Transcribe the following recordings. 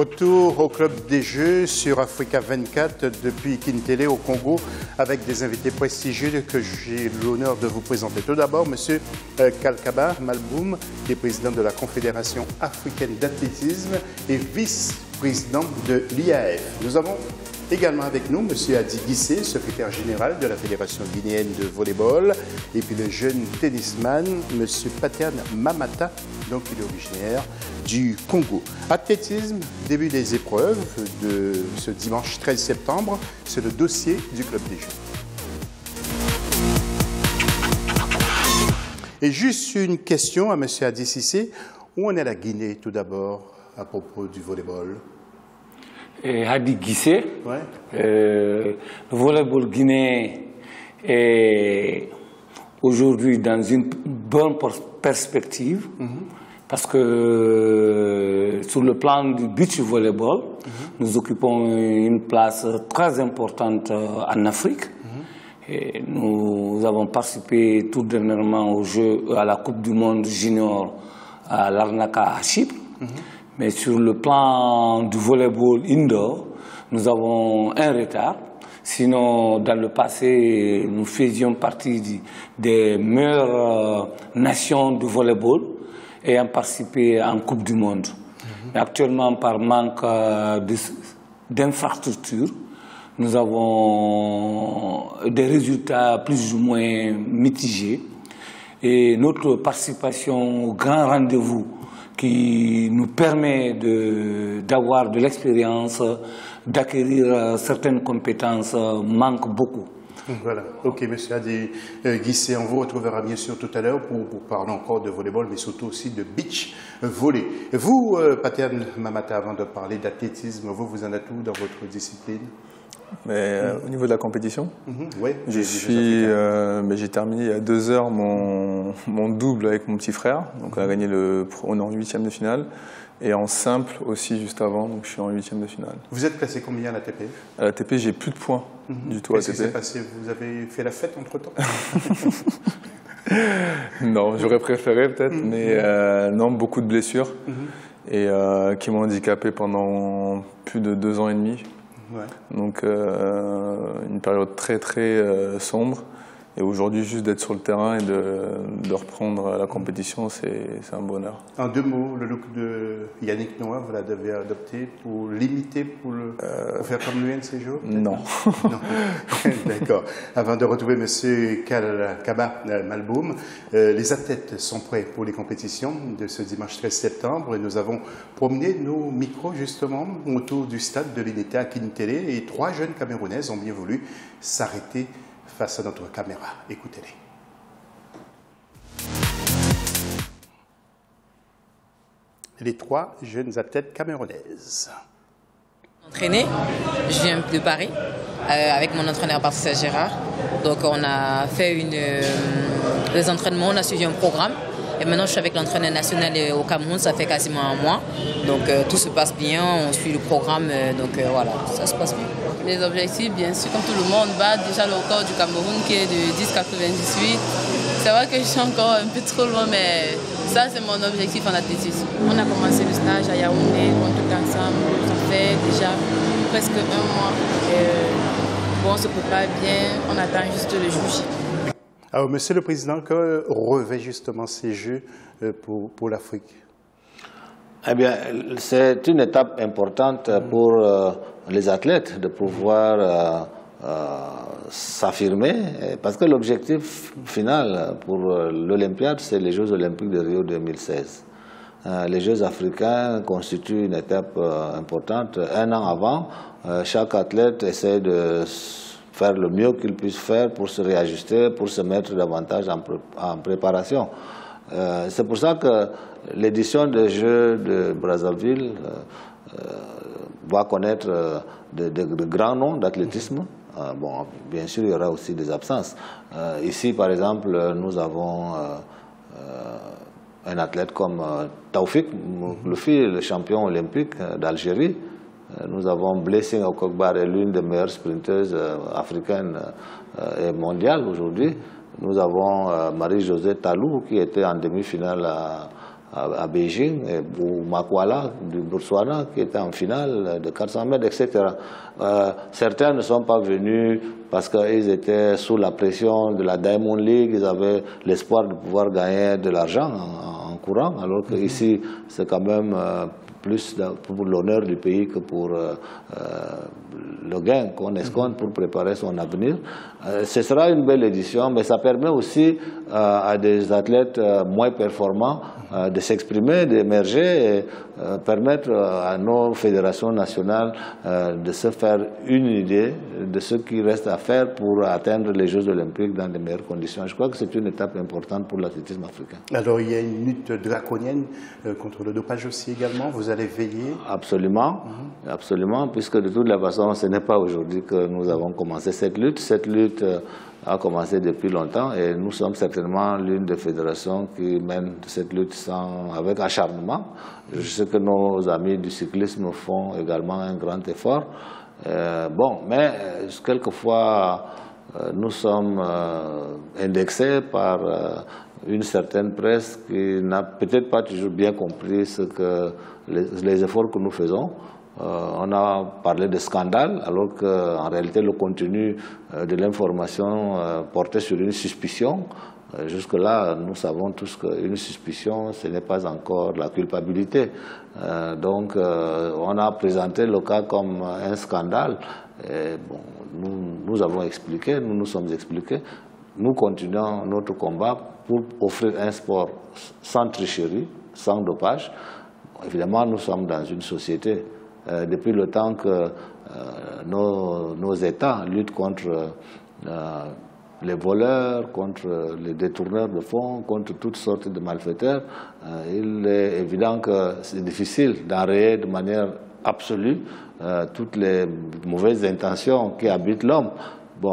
Retour au Club des Jeux sur Africa 24 depuis Kintélé au Congo avec des invités prestigieux que j'ai l'honneur de vous présenter. Tout d'abord, M. Kalkaba Malboum, qui est président de la Confédération africaine d'athlétisme et vice-président de l'IAF. Nous avons également avec nous M. Adi Guissé, secrétaire général de la Fédération guinéenne de volleyball, et puis le jeune tennisman, M. Patian Mamata, donc il est originaire du Congo. Athlétisme, début des épreuves de ce dimanche 13 septembre, c'est le dossier du Club des Jeux. Et juste une question à M. Adi Guissé, où en est la Guinée tout d'abord à propos du volleyball? Adi Guissé, Ouais. Le volleyball guinéen est aujourd'hui dans une bonne perspective parce que sur le plan du beach volleyball, nous occupons une place très importante en Afrique. Et nous avons participé tout dernièrement aux Jeux, à la Coupe du Monde junior à Larnaca à Chypre. Mais sur le plan du volleyball indoor, nous avons un retard. Sinon, dans le passé, nous faisions partie des meilleures nations de volleyball ayant participé en Coupe du Monde. Mais actuellement, par manque d'infrastructures, nous avons des résultats plus ou moins mitigés. Et notre participation au grand rendez-vous qui nous permet d'avoir de l'expérience, d'acquérir certaines compétences, manque beaucoup. Voilà. Ok, M. Adi Guissé, on vous retrouvera bien sûr tout à l'heure pour parler encore de volleyball, mais surtout aussi de beach volley. Vous, Patian Mamata, avant de parler d'athlétisme, vous en êtes où dans votre discipline? Mais au niveau de la compétition, oui, j'ai terminé il y a 2 heures mon double avec mon petit frère. Donc on a gagné on est en 8e de finale. Et en simple aussi juste avant, donc je suis en 8e de finale. Vous êtes classé combien à l'ATP? À l'ATP, j'ai plus de points du tout à l'ATP. Qu'est-ce qui s'est passé? Vous avez fait la fête entre-temps? Non, j'aurais préféré peut-être, mais non, beaucoup de blessures et qui m'ont handicapé pendant plus de 2 ans et demi. Ouais. Donc une période très très sombre, et aujourd'hui juste d'être sur le terrain et de reprendre la compétition, c'est un bonheur. En 2 mots, le look de Yannick Noah, vous l'avez adopté pour l'imiter, pour faire comme lui un de ces jours? Non. Non. D'accord. Avant de retrouver M. Kalkaba Malboum, les athlètes sont prêts pour les compétitions de ce dimanche 13 septembre et nous avons promené nos micros justement autour du stade de l'Unité à Kintélé et 3 jeunes Camerounaises ont bien voulu s'arrêter face à notre caméra. Écoutez-les. Les 3 jeunes athlètes camerounaises. Entraîné, je viens de Paris avec mon entraîneur Patricia Gérard. Donc on a fait des entraînements, on a suivi un programme. Et maintenant je suis avec l'entraîneur national au Cameroun, ça fait quasiment 1 mois. Donc tout se passe bien, on suit le programme, donc voilà, ça se passe bien. Les objectifs, bien sûr, comme tout le monde, battre déjà le record du Cameroun qui est de 10,98. C'est vrai que je suis encore un peu trop loin, mais ça c'est mon objectif en athlétisme. On a commencé le stage à Yaoundé, on tout ensemble, ça fait déjà presque 1 mois. Bon, on se prépare bien, on attend juste le jour J. Alors, Monsieur le Président, que revêt justement ces Jeux pour l'Afrique? Eh bien, c'est une étape importante pour les athlètes de pouvoir s'affirmer, parce que l'objectif final pour l'Olympiade, c'est les Jeux Olympiques de Rio 2016. Les Jeux africains constituent une étape importante. 1 an avant, chaque athlète essaie de faire le mieux qu'il puisse faire pour se réajuster, pour se mettre davantage en préparation. C'est pour ça que l'édition des Jeux de Brazzaville va connaître de grands noms d'athlétisme. Bon, bien sûr, il y aura aussi des absences. Ici, par exemple, nous avons un athlète comme Taoufik Mouloufi, le champion olympique d'Algérie. Nous avons Blessing Okokbar, l'une des meilleures sprinteuses africaines et mondiales aujourd'hui. Nous avons Marie-Josée Talou qui était en demi-finale à Beijing, ou Makwala du Botswana qui était en finale de 400 mètres, etc. Certains ne sont pas venus parce qu'ils étaient sous la pression de la Diamond League, ils avaient l'espoir de pouvoir gagner de l'argent en courant, alors qu'ici c'est quand même plus pour l'honneur du pays que pour le gain qu'on escompte pour préparer son avenir. Ce sera une belle édition, mais ça permet aussi à des athlètes moins performants de s'exprimer, d'émerger et permettre à nos fédérations nationales de se faire une idée de ce qui reste à faire pour atteindre les Jeux olympiques dans de meilleures conditions. Je crois que c'est une étape importante pour l'athlétisme africain. Alors il y a une lutte draconienne contre le dopage aussi également, vous allez veiller? Absolument, absolument, puisque de toute la façon ce n'est pas aujourd'hui que nous avons commencé cette lutte. Cette lutte a commencé depuis longtemps et nous sommes certainement l'une des fédérations qui mène cette lutte avec acharnement. Je sais que nos amis du cyclisme font également un grand effort. Mais quelquefois nous sommes indexés par une certaine presse qui n'a peut-être pas toujours bien compris les efforts que nous faisons. On a parlé de scandale, alors qu'en réalité le contenu de l'information portait sur une suspicion. Jusque-là, nous savons tous qu'une suspicion, ce n'est pas encore la culpabilité. Donc, on a présenté le cas comme un scandale. Et nous avons expliqué, nous nous sommes expliqués. Nous continuons notre combat pour offrir un sport sans tricherie, sans dopage. Évidemment, nous sommes dans une société. Depuis le temps que nos États luttent contre les voleurs, contre les détourneurs de fonds, contre toutes sortes de malfaiteurs, il est évident que c'est difficile d'enrayer de manière absolue toutes les mauvaises intentions qui habitent l'homme.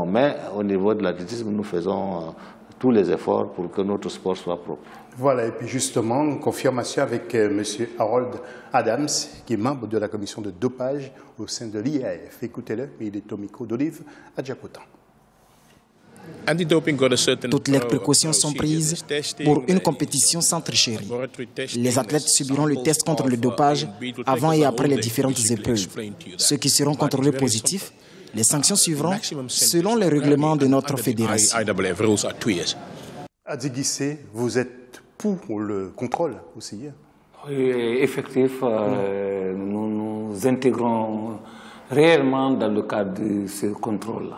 Mais au niveau de l'athlétisme, nous faisons tous les efforts pour que notre sport soit propre. Voilà, et puis justement, une confirmation avec M. Harold Adams, qui est membre de la commission de dopage au sein de l'IAAF. Écoutez-le, il est au micro d'Olive Adjakotan. Toutes les précautions sont prises pour une compétition sans tricherie. Les athlètes subiront le test contre le dopage avant et après les différentes épreuves. Ceux qui seront contrôlés positifs, les sanctions suivront selon les règlements de notre fédération. Adi Guissé, vous êtes pour le contrôle aussi? Oui, effectivement, nous nous intégrons réellement dans le cadre de ce contrôle-là.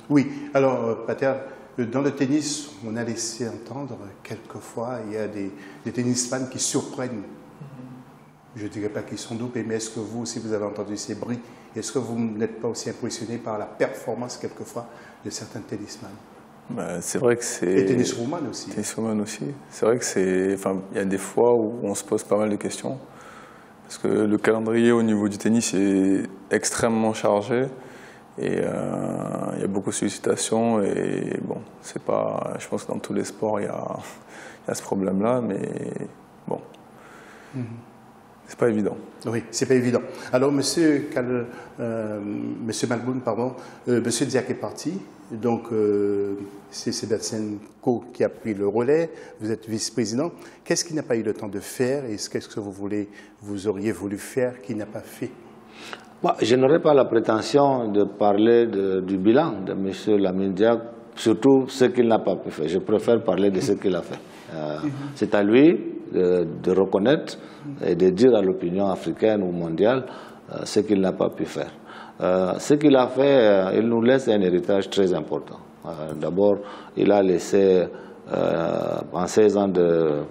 Oui, alors Pater, dans le tennis, on a laissé entendre quelquefois, il y a des tennisman qui surprennent. Je ne dirais pas qu'ils sont dopés, mais est-ce que vous aussi vous avez entendu ces bruits? Est-ce que vous n'êtes pas aussi impressionné par la performance quelquefois de certains tennisman? C'est vrai que c'est... Et tenniswoman aussi. Tenniswoman aussi. C'est vrai que c'est... Enfin, il y a des fois où on se pose pas mal de questions. Parce que le calendrier au niveau du tennis est extrêmement chargé. Et il y a beaucoup de sollicitations. Et bon, c'est pas... Je pense que dans tous les sports, il y a ce problème-là. Mais bon... C'est pas évident. Oui, c'est pas évident. Alors, Monsieur Malboum, pardon, Monsieur Diak est parti. Donc, c'est Sébastien Coe qui a pris le relais. Vous êtes vice-président. Qu'est-ce qu'il n'a pas eu le temps de faire et qu'est-ce que vous auriez voulu faire qu'il n'a pas fait? Je n'aurais pas la prétention de parler du bilan de M. Lamine Diak, surtout ce qu'il n'a pas pu faire. Je préfère parler de ce qu'il a fait. C'est à lui de reconnaître et de dire à l'opinion africaine ou mondiale ce qu'il n'a pas pu faire. Ce qu'il a fait, il nous laisse un héritage très important. D'abord, il a laissé, en 16 ans de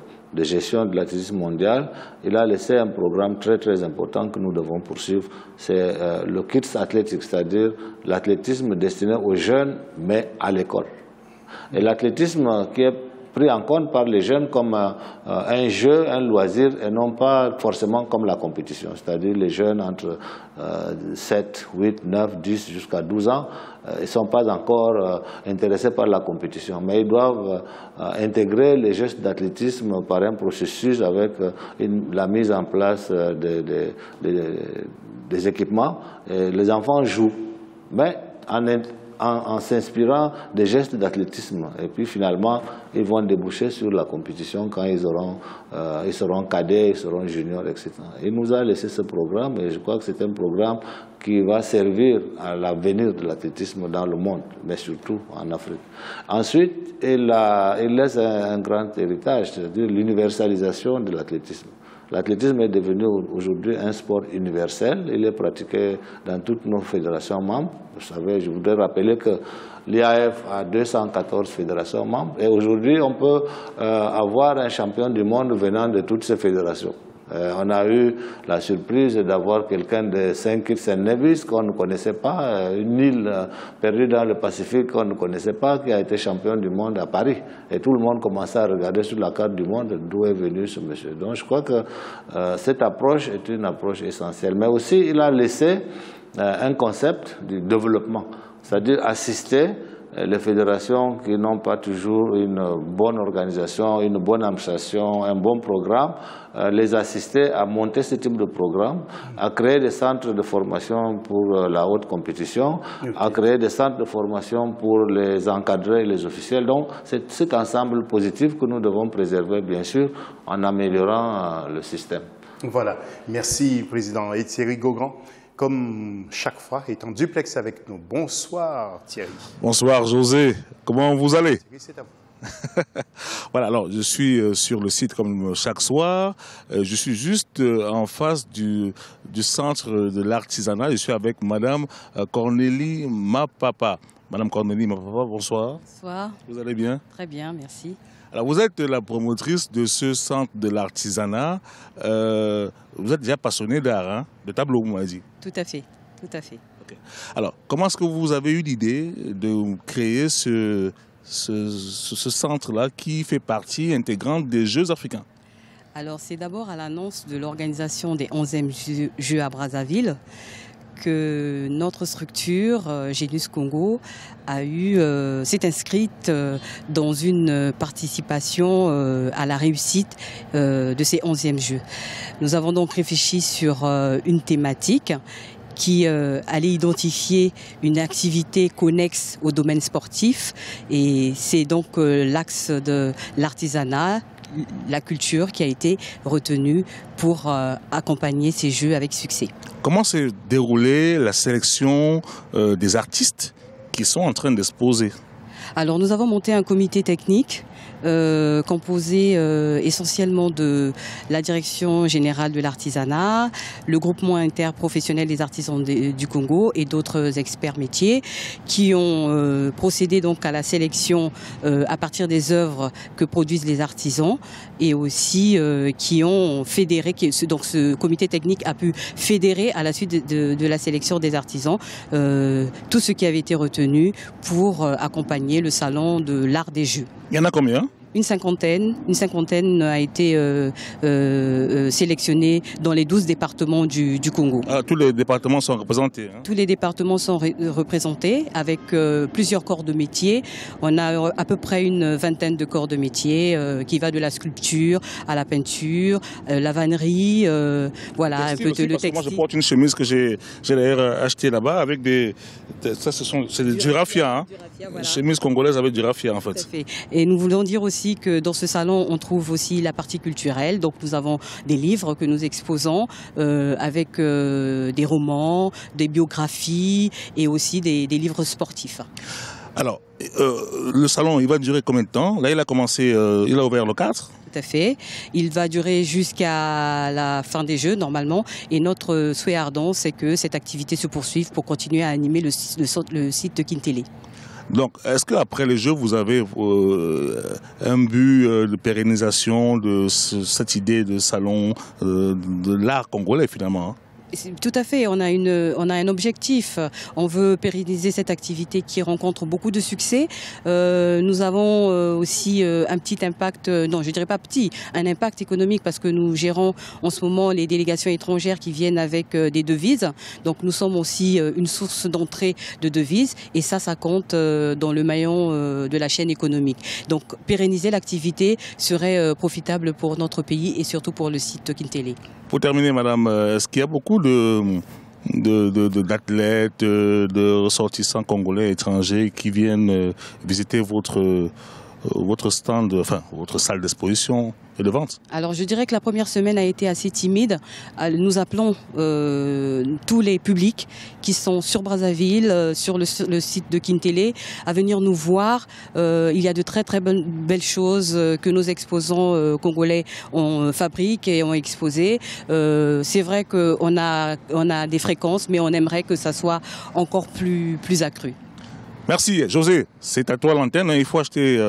gestion de l'athlétisme mondial, il a laissé un programme très très important que nous devons poursuivre. C'est le Kids Athletics, c'est-à-dire l'athlétisme destiné aux jeunes, mais à l'école. Et l'athlétisme qui est pris en compte par les jeunes comme un jeu, un loisir, et non pas forcément comme la compétition. C'est-à-dire les jeunes entre 7, 8, 9, 10 jusqu'à 12 ans, ils ne sont pas encore intéressés par la compétition. Mais ils doivent intégrer les gestes d'athlétisme par un processus avec la mise en place des équipements. Et les enfants jouent, mais en s'inspirant des gestes d'athlétisme. Et puis finalement, ils vont déboucher sur la compétition quand ils seront cadets, ils seront juniors, etc. Il nous a laissé ce programme et je crois que c'est un programme qui va servir à l'avenir de l'athlétisme dans le monde, mais surtout en Afrique. Ensuite, il laisse un grand héritage, c'est-à-dire l'universalisation de l'athlétisme. L'athlétisme est devenu aujourd'hui un sport universel. Il est pratiqué dans toutes nos fédérations membres. Vous savez, je voudrais rappeler que l'IAF a 214 fédérations membres. Et aujourd'hui, on peut avoir un champion du monde venant de toutes ces fédérations. On a eu la surprise d'avoir quelqu'un de Saint Kitts and Nevis qu'on ne connaissait pas, une île perdue dans le Pacifique qu'on ne connaissait pas, qui a été champion du monde à Paris. Et tout le monde commençait à regarder sur la carte du monde d'où est venu ce monsieur. Donc je crois que cette approche est une approche essentielle. Mais aussi, il a laissé un concept du développement, c'est-à-dire assister les fédérations qui n'ont pas toujours une bonne organisation, une bonne administration, un bon programme, les assister à monter ce type de programme, à créer des centres de formation pour la haute compétition, à créer des centres de formation pour les encadrés et les officiels. Donc, c'est cet ensemble positif que nous devons préserver, bien sûr, en améliorant le système. Voilà. Merci, Président. Et Thierry Gaugrand, comme chaque fois, est en duplex avec nous. Bonsoir, Thierry. Bonsoir, José. Comment vous allez? Thierry, c'est à vous. Voilà, alors je suis sur le site comme chaque soir. Je suis juste en face du centre de l'artisanat. Je suis avec Madame Cornélie Mapapa. Madame Cornélie Mapapa, bonsoir. Bonsoir. Vous allez bien? Très bien, merci. Alors vous êtes la promotrice de ce centre de l'artisanat. Vous êtes déjà passionnée d'art, hein, de tableau, vous m'avez dit. Tout à fait, tout à fait. Okay. Alors, comment est-ce que vous avez eu l'idée de créer ce centre-là qui fait partie intégrante des Jeux africains? Alors, c'est d'abord à l'annonce de l'organisation des 11e Jeux à Brazzaville que notre structure, Genius Congo, s'est inscrite dans une participation à la réussite de ces 11e Jeux. Nous avons donc réfléchi sur une thématique qui allait identifier une activité connexe au domaine sportif, et c'est donc l'axe de l'artisanat, la culture qui a été retenue pour accompagner ces Jeux avec succès. Comment s'est déroulée la sélection des artistes qui sont en train d'exposer? Alors nous avons monté un comité technique composé essentiellement de la direction générale de l'artisanat, le groupement interprofessionnel des artisans du Congo et d'autres experts métiers qui ont procédé donc à la sélection à partir des œuvres que produisent les artisans, et aussi qui ont fédéré, donc ce comité technique a pu fédérer à la suite de la sélection des artisans tout ce qui avait été retenu pour accompagner le salon de l'art des jeux. Il y en a combien? Une cinquantaine a été sélectionnée dans les 12 départements du Congo. Ah, tous les départements sont représentés, hein? Tous les départements sont représentés avec plusieurs corps de métier. On a à peu près une vingtaine de corps de métier qui va de la sculpture à la peinture, la vannerie, voilà, un peu de le textile. Moi, je porte une chemise que j'ai d'ailleurs achetée là-bas avec c'est du raffia, hein? Voilà. Chemise congolaise avec du raffia, en fait. Tout à fait. Et nous voulons dire aussi que dans ce salon, on trouve aussi la partie culturelle. Donc nous avons des livres que nous exposons avec des romans, des biographies et aussi des livres sportifs. Alors, le salon, il va durer combien de temps? Là, il a commencé, il a ouvert le 4. Tout à fait. Il va durer jusqu'à la fin des Jeux, normalement. Et notre souhait ardent, c'est que cette activité se poursuive pour continuer à animer le site de Kintélé. Donc, est-ce qu'après les Jeux, vous avez un but de pérennisation de cette idée de salon de l'art congolais, finalement, hein? Tout à fait, on a un objectif. On veut pérenniser cette activité qui rencontre beaucoup de succès. Nous avons aussi un petit impact, non je dirais pas petit, un impact économique parce que nous gérons en ce moment les délégations étrangères qui viennent avec des devises. Donc nous sommes aussi une source d'entrée de devises et ça compte dans le maillon de la chaîne économique. Donc pérenniser l'activité serait profitable pour notre pays et surtout pour le site Kintélé. Pour terminer, madame, est-ce qu'il y a beaucoup d'athlètes, de ressortissants congolais étrangers qui viennent visiter votre stand, enfin votre salle d'exposition et de vente? Alors je dirais que la première semaine a été assez timide. Nous appelons tous les publics qui sont sur Brazzaville, sur le site de Kintélé, à venir nous voir. Il y a de très belles choses que nos exposants congolais fabriquent et ont exposées. C'est vrai qu'on a des fréquences, mais on aimerait que ça soit encore plus accru. Merci. José, c'est à toi l'antenne. Il faut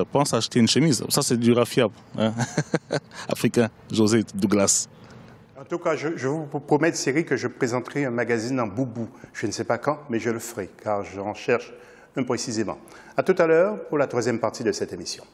pense à acheter une chemise. Ça, c'est du raffia africain. José Douglas. En tout cas, je vous promets, Thierry, que je présenterai un magazine en boubou. Je ne sais pas quand, mais je le ferai, car j'en cherche un précisément. À tout à l'heure pour la troisième partie de cette émission.